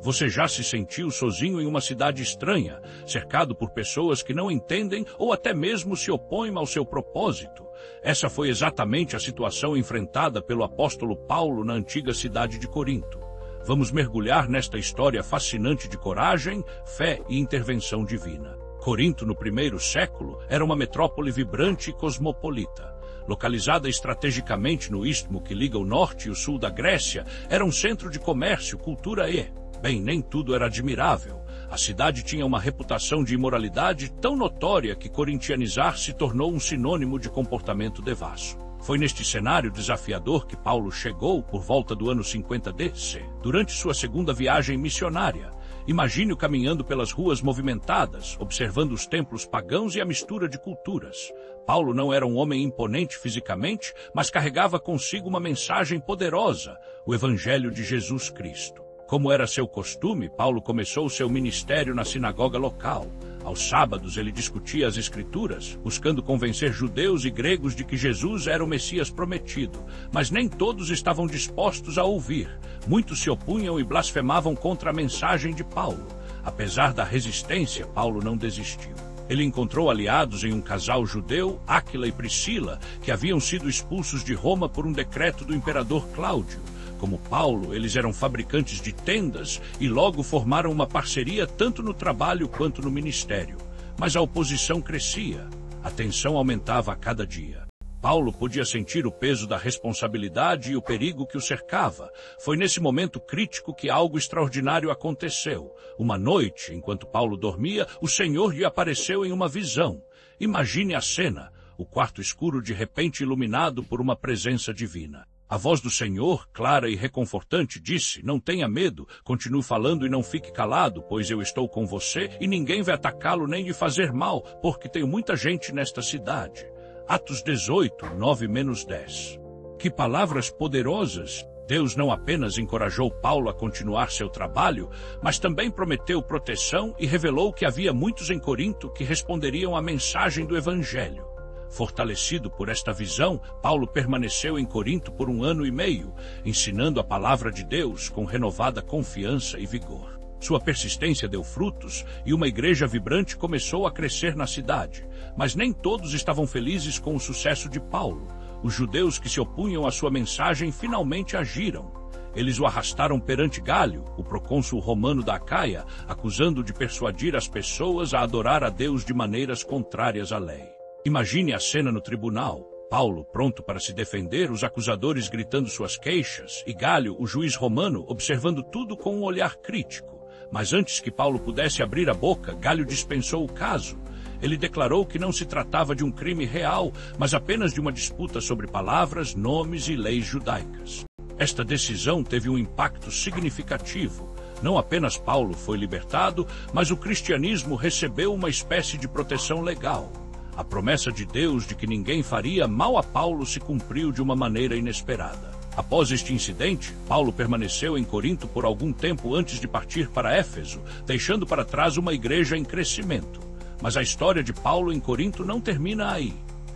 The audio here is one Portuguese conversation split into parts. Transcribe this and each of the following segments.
Você já se sentiu sozinho em uma cidade estranha, cercado por pessoas que não entendem ou até mesmo se opõem ao seu propósito? Essa foi exatamente a situação enfrentada pelo apóstolo Paulo na antiga cidade de Corinto. Vamos mergulhar nesta história fascinante de coragem, fé e intervenção divina. Corinto, no primeiro século, era uma metrópole vibrante e cosmopolita. Localizada estrategicamente no istmo que liga o norte e o sul da Grécia, era um centro de comércio, cultura e... Bem, nem tudo era admirável. A cidade tinha uma reputação de imoralidade tão notória que corintianizar se tornou um sinônimo de comportamento devasso. Foi neste cenário desafiador que Paulo chegou por volta do ano 50 DC, durante sua segunda viagem missionária. Imagine-o caminhando pelas ruas movimentadas, observando os templos pagãos e a mistura de culturas. Paulo não era um homem imponente fisicamente, mas carregava consigo uma mensagem poderosa, o Evangelho de Jesus Cristo. Como era seu costume, Paulo começou seu ministério na sinagoga local. Aos sábados ele discutia as Escrituras, buscando convencer judeus e gregos de que Jesus era o Messias prometido, mas nem todos estavam dispostos a ouvir. Muitos se opunham e blasfemavam contra a mensagem de Paulo. Apesar da resistência, Paulo não desistiu. Ele encontrou aliados em um casal judeu, Áquila e Priscila, que haviam sido expulsos de Roma por um decreto do imperador Cláudio. Como Paulo, eles eram fabricantes de tendas e logo formaram uma parceria tanto no trabalho quanto no ministério. Mas a oposição crescia, a tensão aumentava a cada dia. Paulo podia sentir o peso da responsabilidade e o perigo que o cercava. Foi nesse momento crítico que algo extraordinário aconteceu. Uma noite, enquanto Paulo dormia, o Senhor lhe apareceu em uma visão. Imagine a cena, o quarto escuro de repente iluminado por uma presença divina. A voz do Senhor, clara e reconfortante, disse: "Não tenha medo, continue falando e não fique calado, pois eu estou com você e ninguém vai atacá-lo nem lhe fazer mal, porque tenho muita gente nesta cidade." Atos 18, 9-10. Que palavras poderosas! Deus não apenas encorajou Paulo a continuar seu trabalho, mas também prometeu proteção e revelou que havia muitos em Corinto que responderiam à mensagem do Evangelho. Fortalecido por esta visão, Paulo permaneceu em Corinto por 1 ano e meio, ensinando a palavra de Deus com renovada confiança e vigor. Sua persistência deu frutos e uma igreja vibrante começou a crescer na cidade. Mas nem todos estavam felizes com o sucesso de Paulo. Os judeus que se opunham à sua mensagem finalmente agiram. Eles o arrastaram perante Gálio, o procônsul romano da Acaia, acusando-o de persuadir as pessoas a adorar a Deus de maneiras contrárias à lei. Imagine a cena no tribunal. Paulo, pronto para se defender, os acusadores gritando suas queixas, e Gálio, o juiz romano, observando tudo com um olhar crítico. Mas antes que Paulo pudesse abrir a boca, Gálio dispensou o caso. Ele declarou que não se tratava de um crime real, mas apenas de uma disputa sobre palavras, nomes e leis judaicas. Esta decisão teve um impacto significativo. Não apenas Paulo foi libertado, mas o cristianismo recebeu uma espécie de proteção legal. A promessa de Deus de que ninguém faria mal a Paulo se cumpriu de uma maneira inesperada. Após este incidente, Paulo permaneceu em Corinto por algum tempo antes de partir para Éfeso, deixando para trás uma igreja em crescimento. Mas a história de Paulo em Corinto não termina aí.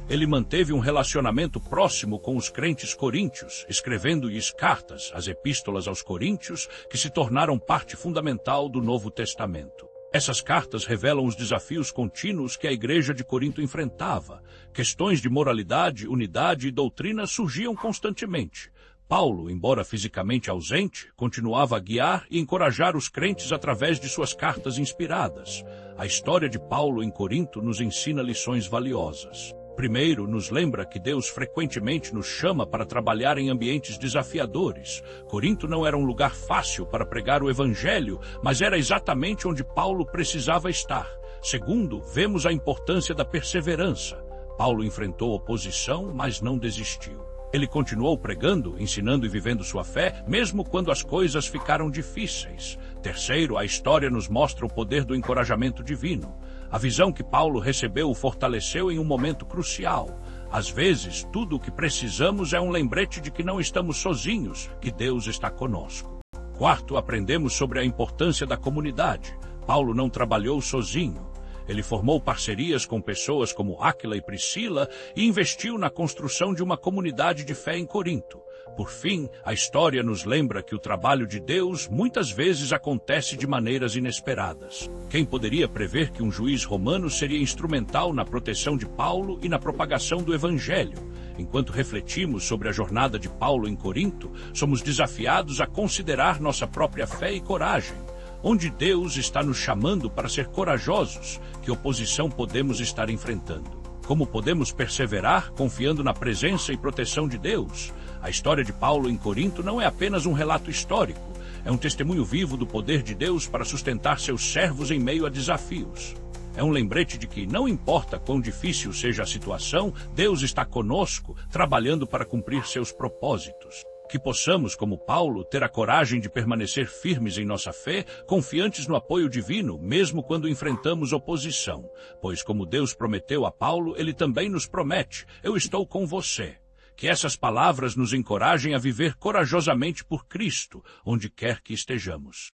Ele manteve um relacionamento próximo com os crentes coríntios, escrevendo-lhes cartas, as epístolas aos coríntios, que se tornaram parte fundamental do Novo Testamento. Essas cartas revelam os desafios contínuos que a igreja de Corinto enfrentava. Questões de moralidade, unidade e doutrina surgiam constantemente. Paulo, embora fisicamente ausente, continuava a guiar e encorajar os crentes através de suas cartas inspiradas. A história de Paulo em Corinto nos ensina lições valiosas. Primeiro, nos lembra que Deus frequentemente nos chama para trabalhar em ambientes desafiadores. Corinto não era um lugar fácil para pregar o Evangelho, mas era exatamente onde Paulo precisava estar. Segundo, vemos a importância da perseverança. Paulo enfrentou oposição, mas não desistiu. Ele continuou pregando, ensinando e vivendo sua fé, mesmo quando as coisas ficaram difíceis. Terceiro, a história nos mostra o poder do encorajamento divino. A visão que Paulo recebeu o fortaleceu em um momento crucial. Às vezes, tudo o que precisamos é um lembrete de que não estamos sozinhos, que Deus está conosco. Quarto, aprendemos sobre a importância da comunidade. Paulo não trabalhou sozinho. Ele formou parcerias com pessoas como Áquila e Priscila e investiu na construção de uma comunidade de fé em Corinto. Por fim, a história nos lembra que o trabalho de Deus muitas vezes acontece de maneiras inesperadas. Quem poderia prever que um juiz romano seria instrumental na proteção de Paulo e na propagação do Evangelho? Enquanto refletimos sobre a jornada de Paulo em Corinto, somos desafiados a considerar nossa própria fé e coragem. Onde Deus está nos chamando para ser corajosos, que oposição podemos estar enfrentando? Como podemos perseverar confiando na presença e proteção de Deus? A história de Paulo em Corinto não é apenas um relato histórico, é um testemunho vivo do poder de Deus para sustentar seus servos em meio a desafios. É um lembrete de que, não importa quão difícil seja a situação, Deus está conosco, trabalhando para cumprir seus propósitos. Que possamos, como Paulo, ter a coragem de permanecer firmes em nossa fé, confiantes no apoio divino, mesmo quando enfrentamos oposição. Pois, como Deus prometeu a Paulo, Ele também nos promete: eu estou com você. Que essas palavras nos encorajem a viver corajosamente por Cristo, onde quer que estejamos.